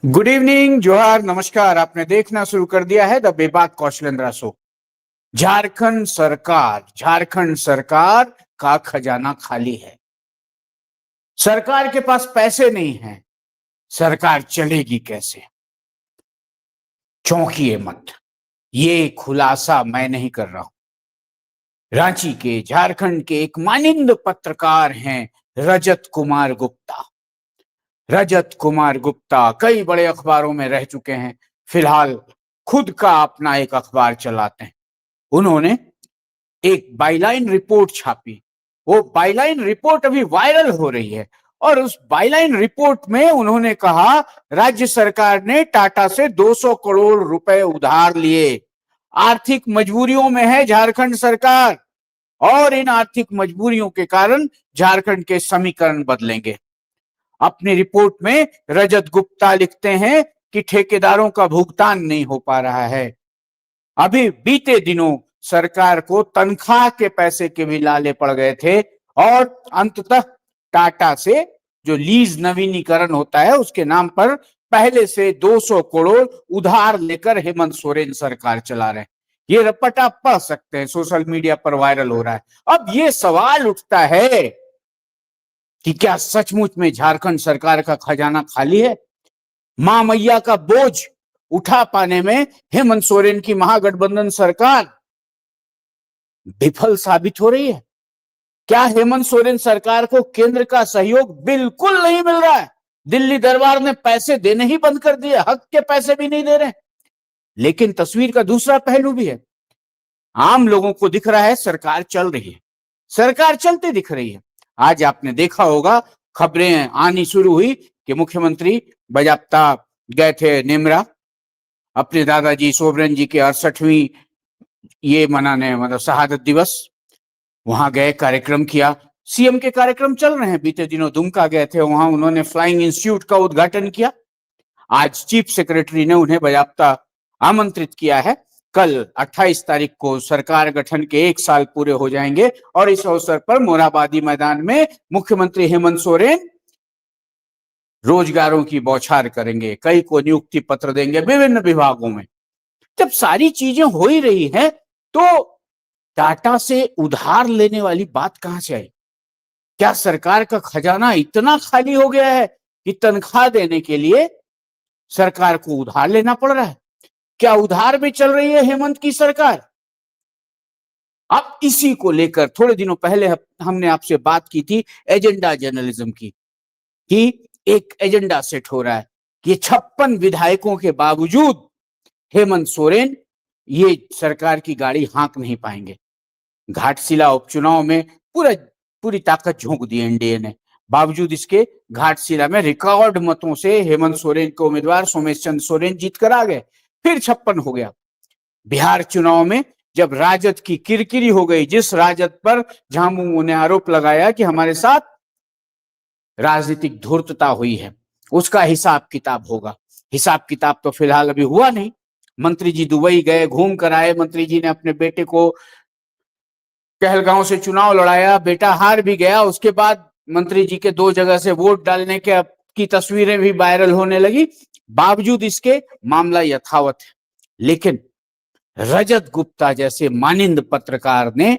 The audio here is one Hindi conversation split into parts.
गुड इवनिंग, जोहार, नमस्कार। आपने देखना शुरू कर दिया है द बेबाक कौशलेंद्र शो। झारखंड सरकार का खजाना खाली है। सरकार के पास पैसे नहीं हैं। सरकार चलेगी कैसे? चौंकिए मत, ये खुलासा मैं नहीं कर रहा हूं। रांची के, झारखंड के एक मानिंद पत्रकार हैं रजत कुमार गुप्ता। रजत कुमार गुप्ता कई बड़े अखबारों में रह चुके हैं। फिलहाल खुद का अपना एक अखबार चलाते हैं। उन्होंने एक बाइलाइन रिपोर्ट छापी। वो बाइलाइन रिपोर्ट अभी वायरल हो रही है और उस बाइलाइन रिपोर्ट में उन्होंने कहा, राज्य सरकार ने टाटा से 200 करोड़ रुपए उधार लिए। आर्थिक मजबूरियों में है झारखंड सरकार और इन आर्थिक मजबूरियों के कारण झारखंड के समीकरण बदलेंगे। अपनी रिपोर्ट में रजत गुप्ता लिखते हैं कि ठेकेदारों का भुगतान नहीं हो पा रहा है। अभी बीते दिनों सरकार को तनख्वाह के पैसे के भी लाले पड़ गए थे और अंततः टाटा से जो लीज नवीनीकरण होता है उसके नाम पर पहले से 200 करोड़ उधार लेकर हेमंत सोरेन सरकार चला रहे हैं। ये रपट आप पढ़ सकते हैं, सोशल मीडिया पर वायरल हो रहा है। अब ये सवाल उठता है कि क्या सचमुच में झारखंड सरकार का खजाना खाली है? मां मैया का बोझ उठा पाने में हेमंत सोरेन की महागठबंधन सरकार विफल साबित हो रही है? क्या हेमंत सोरेन सरकार को केंद्र का सहयोग बिल्कुल नहीं मिल रहा है? दिल्ली दरबार ने पैसे देने ही बंद कर दिए, हक के पैसे भी नहीं दे रहे। लेकिन तस्वीर का दूसरा पहलू भी है। आम लोगों को दिख रहा है सरकार चल रही है, सरकार चलती दिख रही है। आज आपने देखा होगा, खबरें आनी शुरू हुई कि मुख्यमंत्री बजाप्ता गए थे नेमरा, अपने दादाजी सोबरन जी के 68वीं ये मनाने, मतलब शहादत दिवस। वहां गए, कार्यक्रम किया। सीएम के कार्यक्रम चल रहे हैं। बीते दिनों दुमका गए थे, वहां उन्होंने फ्लाइंग इंस्टीट्यूट का उद्घाटन किया। आज चीफ सेक्रेटरी ने उन्हें बजाप्ता आमंत्रित किया है। कल 28 तारीख को सरकार गठन के 1 साल पूरे हो जाएंगे और इस अवसर पर मोरहाबादी मैदान में मुख्यमंत्री हेमंत सोरेन रोजगारों की बौछार करेंगे, कई को नियुक्ति पत्र देंगे विभिन्न विभागों में। जब सारी चीजें हो ही रही हैं तो टाटा से उधार लेने वाली बात कहां से आई? क्या सरकार का खजाना इतना खाली हो गया है कि तनख्वाह देने के लिए सरकार को उधार लेना पड़ रहा है? क्या उधार में चल रही है हेमंत की सरकार? अब इसी को लेकर थोड़े दिनों पहले हमने आपसे बात की थी एजेंडा जर्नलिज्म की, कि एक एजेंडा सेट हो रहा है कि 56 विधायकों के बावजूद हेमंत सोरेन ये सरकार की गाड़ी हाँक नहीं पाएंगे। घाटशिला उपचुनाव में पूरी ताकत झोंक दी एनडीए ने। बावजूद इसके घाटशिला में रिकॉर्ड मतों से हेमंत सोरेन के उम्मीदवार सोमेश चंद्र सोरेन जीतकर आ गए। फिर 56 हो गया। बिहार चुनाव में जब राजद की किरकिरी हो गई, जिस राजद पर झामुमो ने आरोप लगाया कि हमारे साथ राजनीतिक धूर्तता हुई है, उसका हिसाब किताब होगा। हिसाब किताब तो फिलहाल अभी हुआ नहीं। मंत्री जी दुबई गए, घूम कर आए। मंत्री जी ने अपने बेटे को कहलगांव से चुनाव लड़ाया, बेटा हार भी गया। उसके बाद मंत्री जी के 2 जगह से वोट डालने की तस्वीरें भी वायरल होने लगी। बावजूद इसके मामला यथावत है। लेकिन रजत गुप्ता जैसे मानिंद पत्रकार ने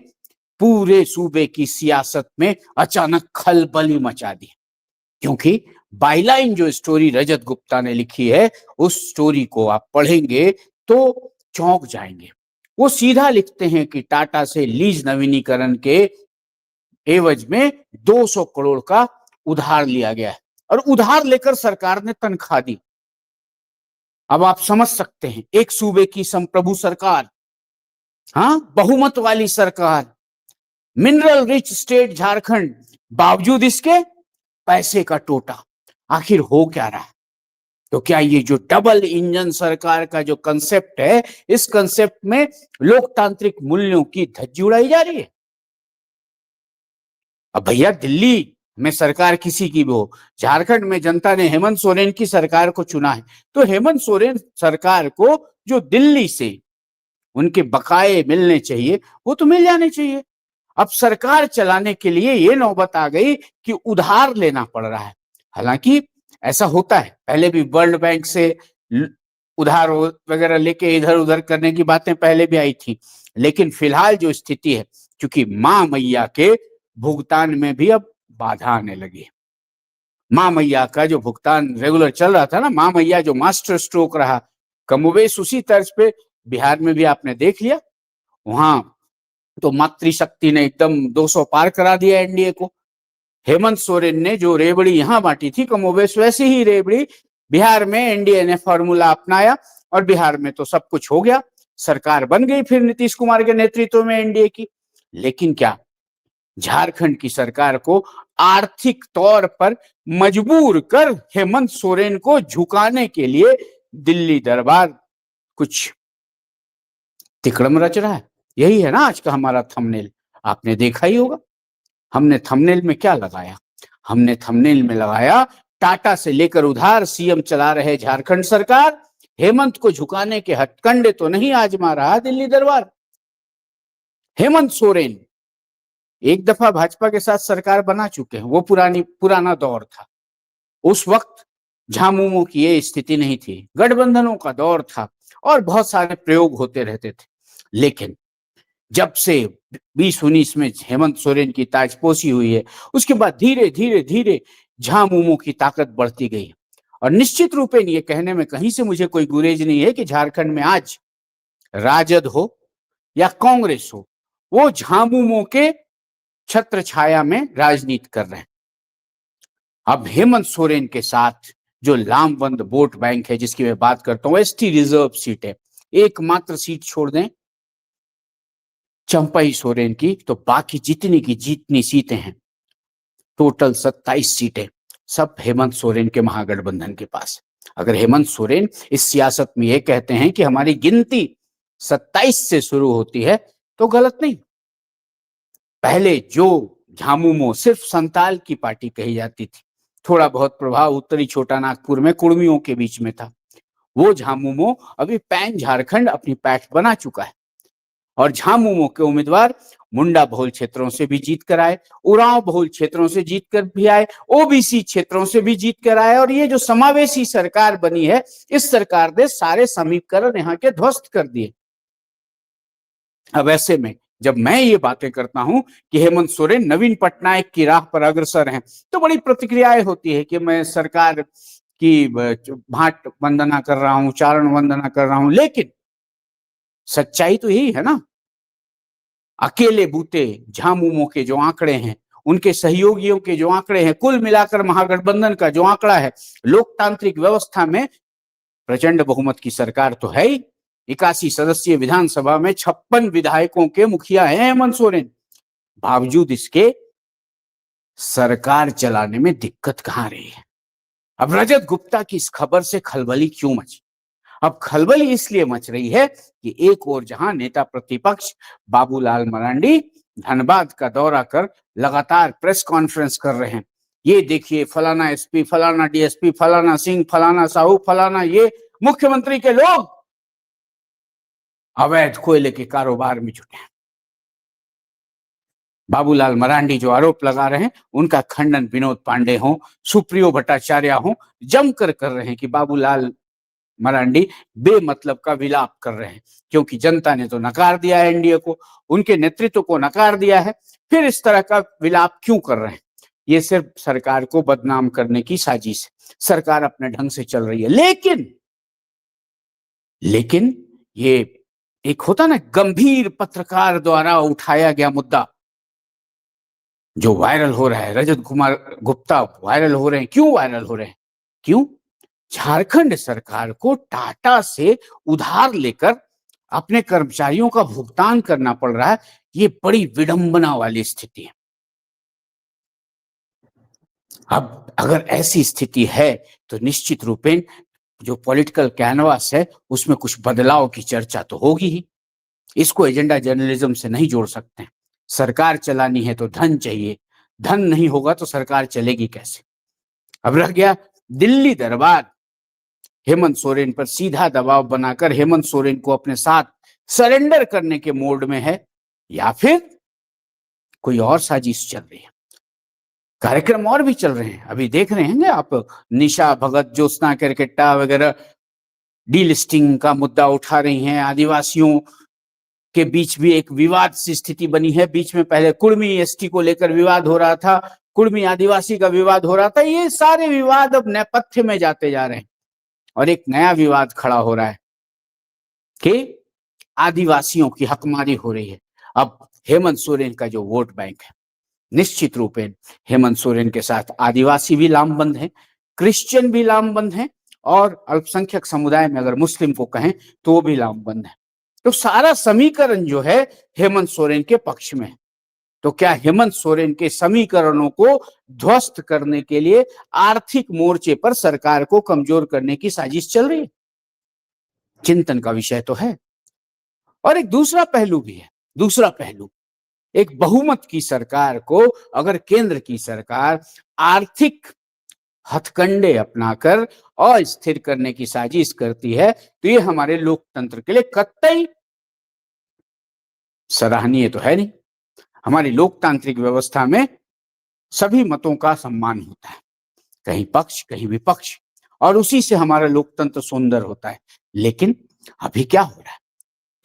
पूरे सूबे की सियासत में अचानक खलबली मचा दी, क्योंकि बाइलाइन जो स्टोरी रजत गुप्ता ने लिखी है, उस स्टोरी को आप पढ़ेंगे तो चौंक जाएंगे। वो सीधा लिखते हैं कि टाटा से लीज नवीनीकरण के एवज में 200 करोड़ का उधार लिया गया है और उधार लेकर सरकार ने तनख्वाह दी। अब आप समझ सकते हैं, एक सूबे की संप्रभु सरकार, हाँ, बहुमत वाली सरकार, मिनरल रिच स्टेट झारखंड, बावजूद इसके पैसे का टोटा। आखिर हो क्या रहा है? तो क्या ये जो डबल इंजन सरकार का जो कंसेप्ट है, इस कंसेप्ट में लोकतांत्रिक मूल्यों की धज्जी उड़ाई जा रही है? अब भैया, दिल्ली में सरकार किसी की भी हो, झारखंड में जनता ने हेमंत सोरेन की सरकार को चुना है, तो हेमंत सोरेन सरकार को जो दिल्ली से उनके बकाये मिलने चाहिए वो तो मिल जाने चाहिए। अब सरकार चलाने के लिए ये नौबत आ गई कि उधार लेना पड़ रहा है। हालांकि ऐसा होता है, पहले भी वर्ल्ड बैंक से उधार वगैरह लेके इधर उधर करने की बातें पहले भी आई थी। लेकिन फिलहाल जो स्थिति है, क्योंकि मां मैया के भुगतान में भी अब बाधा आने लगी। मां मैया का जो भुगतान रेगुलर चल रहा था ना, मां मैया जो मास्टर स्ट्रोक रहा, कमोबेश उसी तर्ज पे बिहार में भी आपने देख लिया। वहां तो मातृशक्ति ने एकदम 200 पार करा दिया एनडीए को। हेमंत सोरेन ने जो रेवड़ी यहां बांटी थी, कमोबेश वैसी ही रेवड़ी बिहार में एनडीए ने फॉर्मूला अपनाया और बिहार में तो सब कुछ हो गया, सरकार बन गई फिर नीतीश कुमार के नेतृत्व में एनडीए की। लेकिन क्या झारखंड की सरकार को आर्थिक तौर पर मजबूर कर हेमंत सोरेन को झुकाने के लिए दिल्ली दरबार कुछ तिकड़म रच रहा है? यही है ना आज का हमारा थंबनेल, आपने देखा ही होगा। हमने थंबनेल में क्या लगाया? हमने थंबनेल में लगाया टाटा से लेकर उधार सीएम चला रहे झारखंड सरकार, हेमंत को झुकाने के हथकंडे तो नहीं आजमा रहा दिल्ली दरबार। हेमंत सोरेन एक दफा भाजपा के साथ सरकार बना चुके हैं, वो पुराना दौर था। उस वक्त झामुमो की ये स्थिति नहीं थी, गठबंधनों का दौर था और बहुत सारे प्रयोग होते रहते थे। लेकिन जब से 2019 में हेमंत सोरेन की ताजपोशी हुई है, उसके बाद धीरे धीरे धीरे झामुमो की ताकत बढ़ती गई। और निश्चित रूप ये कहने में कहीं से मुझे कोई गुरेज नहीं है कि झारखंड में आज राजद हो या कांग्रेस हो, वो झामुमो के छत्र छाया में राजनीति कर रहे हैं। अब हेमंत सोरेन के साथ जो लामबंद वोट बैंक है जिसकी मैं बात करता हूं, एसटी रिजर्व सीट है, एकमात्र सीट छोड़ दें चंपई सोरेन की, तो बाकी जितनी की जितनी सीटें हैं, टोटल 27 सीटें, सब हेमंत सोरेन के महागठबंधन के पास। अगर हेमंत सोरेन इस सियासत में ये कहते हैं कि हमारी गिनती 27 से शुरू होती है, तो गलत नहीं। पहले जो झामुमो सिर्फ संताल की पार्टी कही जाती थी, थोड़ा बहुत प्रभाव उत्तरी छोटा नागपुर में कुर्मियों के बीच में था, वो झामुमो अभी पैन झारखंड अपनी पैठ बना चुका है। और झामुमो के उम्मीदवार मुंडा बहुल क्षेत्रों से भी जीत कर आए, उरांव बहुल क्षेत्रों से जीत कर भी आए, ओबीसी क्षेत्रों से भी जीत कर आए। और ये जो समावेशी सरकार बनी है, इस सरकार ने सारे समीकरण यहाँ के ध्वस्त कर दिए। अब ऐसे में जब मैं ये बातें करता हूं कि हेमंत सोरेन नवीन पटनायक की राह पर अग्रसर हैं, तो बड़ी प्रतिक्रियाएं होती है कि मैं सरकार की भाट वंदना कर रहा हूं, चारण वंदना कर रहा हूं। लेकिन सच्चाई तो यही है ना, अकेले बूते झामुमो के जो आंकड़े हैं, उनके सहयोगियों के जो आंकड़े हैं, कुल मिलाकर महागठबंधन का जो आंकड़ा है, लोकतांत्रिक व्यवस्था में प्रचंड बहुमत की सरकार तो है ही। 81 सदस्यीय विधानसभा में 56 विधायकों के मुखिया हैं हेमंत सोरेन। बावजूद इसके सरकार चलाने में दिक्कत कहां रही है? अब रजत गुप्ता की इस खबर से खलबली क्यों मची? अब खलबली इसलिए मच रही है कि एक और जहां नेता प्रतिपक्ष बाबूलाल मरांडी धनबाद का दौरा कर लगातार प्रेस कॉन्फ्रेंस कर रहे हैं, ये देखिए फलाना एसपी, फलाना डीएसपी, फलाना सिंह, फलाना साहू, फलाना ये मुख्यमंत्री के लोग अवैध कोयले के कारोबार में जुटे हैं। बाबूलाल मरांडी जो आरोप लगा रहे हैं, उनका खंडन विनोद पांडे हो, सुप्रियो भट्टाचार्य हो, जमकर कर रहे हैं कि बाबूलाल मरांडी बेमतलब का विलाप कर रहे हैं, क्योंकि जनता ने तो नकार दिया है एनडीए को, उनके नेतृत्व को नकार दिया है, फिर इस तरह का विलाप क्यों कर रहे हैं? ये सिर्फ सरकार को बदनाम करने की साजिश है। सरकार अपने ढंग से चल रही है, लेकिन ये एक होता ना गंभीर पत्रकार द्वारा उठाया गया मुद्दा जो वायरल हो रहा है, रजत कुमार गुप्ता वायरल हो रहे हैं। क्यों वायरल हो रहे हैं? क्यों? झारखंड सरकार को टाटा से उधार लेकर अपने कर्मचारियों का भुगतान करना पड़ रहा है। ये बड़ी विडंबना वाली स्थिति है। अब अगर ऐसी स्थिति है तो निश्चित रूपेण जो पॉलिटिकल कैनवास है उसमें कुछ बदलाव की चर्चा तो होगी ही। इसको एजेंडा जर्नलिज्म से नहीं जोड़ सकते। सरकार चलानी है तो धन चाहिए, धन नहीं होगा तो सरकार चलेगी कैसे? अब रह गया दिल्ली दरबार हेमंत सोरेन पर सीधा दबाव बनाकर हेमंत सोरेन को अपने साथ सरेंडर करने के मोड में है, या फिर कोई और साजिश चल रही है। कार्यक्रम और भी चल रहे हैं, अभी देख रहे हैं आप, निशा भगत, ज्योत्सना केरकेट्टा वगैरह डीलिस्टिंग का मुद्दा उठा रही हैं। आदिवासियों के बीच भी एक विवाद सी स्थिति बनी है। बीच में पहले कुर्मी एसटी को लेकर विवाद हो रहा था, कुर्मी आदिवासी का विवाद हो रहा था। ये सारे विवाद अब नेपथ्य में जाते जा रहे हैं और एक नया विवाद खड़ा हो रहा है कि आदिवासियों की हकमारी हो रही है। अब हेमंत सोरेन का जो वोट बैंक है, निश्चित रूप से हेमंत सोरेन के साथ आदिवासी भी लामबंद है, क्रिश्चियन भी लामबंद है और अल्पसंख्यक समुदाय में अगर मुस्लिम को कहें तो वो भी लामबंद है। तो सारा समीकरण जो है हेमंत सोरेन के पक्ष में है। तो क्या हेमंत सोरेन के समीकरणों को ध्वस्त करने के लिए आर्थिक मोर्चे पर सरकार को कमजोर करने की साजिश चल रही है? चिंतन का विषय तो है। और एक दूसरा पहलू भी है। दूसरा पहलू, एक बहुमत की सरकार को अगर केंद्र की सरकार आर्थिक हथकंडे अपनाकर अस्थिर करने की साजिश करती है तो ये हमारे लोकतंत्र के लिए कतई सराहनीय तो है नहीं। हमारी लोकतांत्रिक व्यवस्था में सभी मतों का सम्मान होता है, कहीं पक्ष कहीं विपक्ष, और उसी से हमारा लोकतंत्र सुंदर होता है। लेकिन अभी क्या हो रहा है,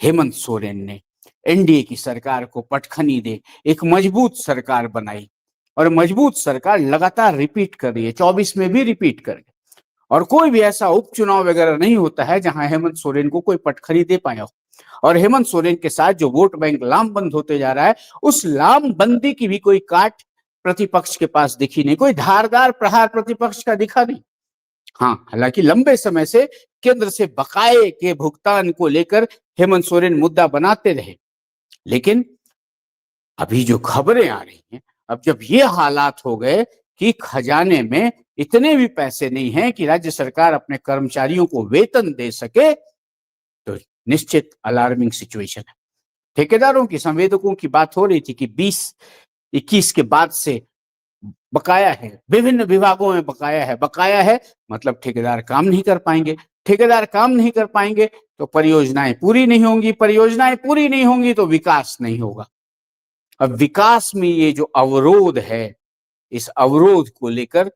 हेमंत सोरेन ने एनडीए की सरकार को पटखनी दे एक मजबूत सरकार बनाई और मजबूत सरकार लगातार रिपीट कर रही है, 24 में भी रिपीट कर रही है। और कोई भी ऐसा उपचुनाव वगैरह नहीं होता है जहां हेमंत सोरेन को कोई पटखनी दे पाया हो। और हेमंत सोरेन के साथ जो वोट बैंक लामबंद होते जा रहा है, उस लामबंदी की भी कोई काट प्रतिपक्ष के पास दिखी नहीं, कोई धारदार प्रहार प्रतिपक्ष का दिखा नहीं। हाँ, हालांकि लंबे समय से केंद्र से बकाये के भुगतान को लेकर हेमंत सोरेन मुद्दा बनाते रहे, लेकिन अभी जो खबरें आ रही हैं, अब जब ये हालात हो गए कि खजाने में इतने भी पैसे नहीं हैं कि राज्य सरकार अपने कर्मचारियों को वेतन दे सके, तो निश्चित अलार्मिंग सिचुएशन है। ठेकेदारों की, संवेदकों की बात हो रही थी कि 20-21 के बाद से बकाया है, विभिन्न विभागों में बकाया है मतलब ठेकेदार काम नहीं कर पाएंगे, ठेकेदार काम नहीं कर पाएंगे तो परियोजनाएं पूरी नहीं होंगी, परियोजनाएं पूरी नहीं होंगी तो विकास नहीं होगा। अब विकास में ये जो अवरोध है, इस अवरोध को लेकर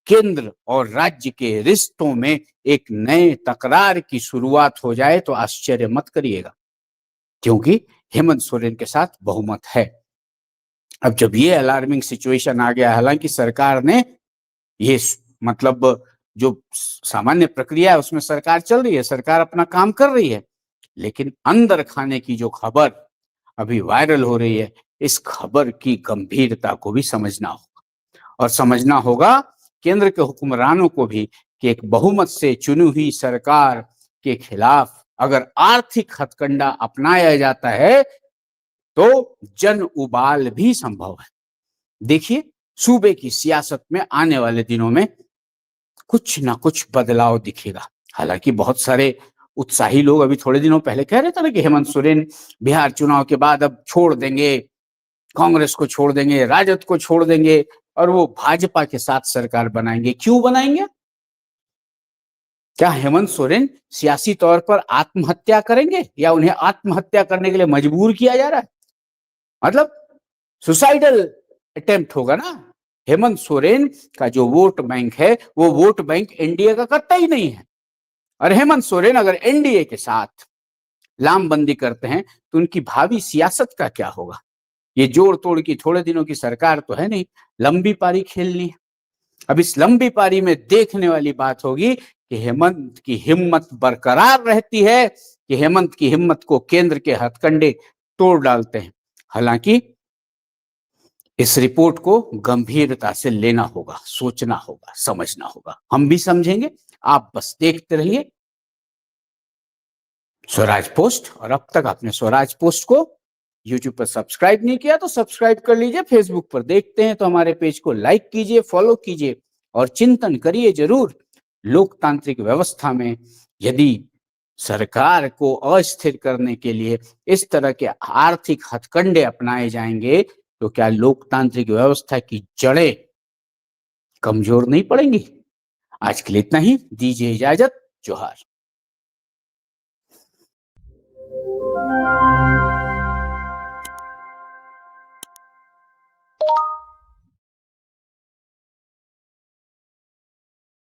केंद्र और राज्य के रिश्तों में एक नए तकरार की शुरुआत हो जाए तो आश्चर्य मत करिएगा, क्योंकि हेमंत सोरेन के साथ बहुमत है। अब जब ये अलार्मिंग सिचुएशन आ गया, हालांकि सरकार ने ये मतलब जो सामान्य प्रक्रिया है उसमें सरकार चल रही है, सरकार अपना काम कर रही है, लेकिन अंदर खाने की जो खबर अभी वायरल हो रही है, इस खबर की गंभीरता को भी समझना होगा और समझना होगा केंद्र के हुक्मरानों को भी कि एक बहुमत से चुनी हुई सरकार के खिलाफ अगर आर्थिक हथकंडा अपनाया जाता है तो जन उबाल भी संभव है। देखिए, सूबे की सियासत में आने वाले दिनों में कुछ ना कुछ बदलाव दिखेगा। हालांकि बहुत सारे उत्साही लोग अभी थोड़े दिनों पहले कह रहे थे ना कि हेमंत सोरेन बिहार चुनाव के बाद अब छोड़ देंगे, कांग्रेस को छोड़ देंगे, राजद को छोड़ देंगे और वो भाजपा के साथ सरकार बनाएंगे। क्यों बनाएंगे? क्या हेमंत सोरेन सियासी तौर पर आत्महत्या करेंगे या उन्हें आत्महत्या करने के लिए मजबूर किया जा रहा है? मतलब सुसाइडल अटेम्प्ट होगा ना। हेमंत सोरेन का जो वोट बैंक है वो वोट बैंक एनडीए का कतई नहीं है, और हेमंत सोरेन अगर एनडीए के साथ लामबंदी करते हैं तो उनकी भावी सियासत का क्या होगा? ये जोड़ तोड़ की थोड़े दिनों की सरकार तो है नहीं, लंबी पारी खेलनी है। अब इस लंबी पारी में देखने वाली बात होगी कि हेमंत की हिम्मत बरकरार रहती है कि हेमंत की हिम्मत को केंद्र के हथकंडे तोड़ डालते हैं। हालांकि इस रिपोर्ट को गंभीरता से लेना होगा, सोचना होगा, समझना होगा। हम भी समझेंगे, आप बस देखते रहिए स्वराज पोस्ट। और अब तक आपने स्वराज पोस्ट को यूट्यूब पर सब्सक्राइब नहीं किया तो सब्सक्राइब कर लीजिए। फेसबुक पर देखते हैं तो हमारे पेज को लाइक कीजिए, फॉलो कीजिए और चिंतन करिए जरूर। लोकतांत्रिक व्यवस्था में यदि सरकार को अस्थिर करने के लिए इस तरह के आर्थिक हथकंडे अपनाए जाएंगे तो क्या लोकतांत्रिक व्यवस्था की जड़ें कमजोर नहीं पड़ेंगी? आज के लिए इतना ही, दीजिए इजाजत। जोहार।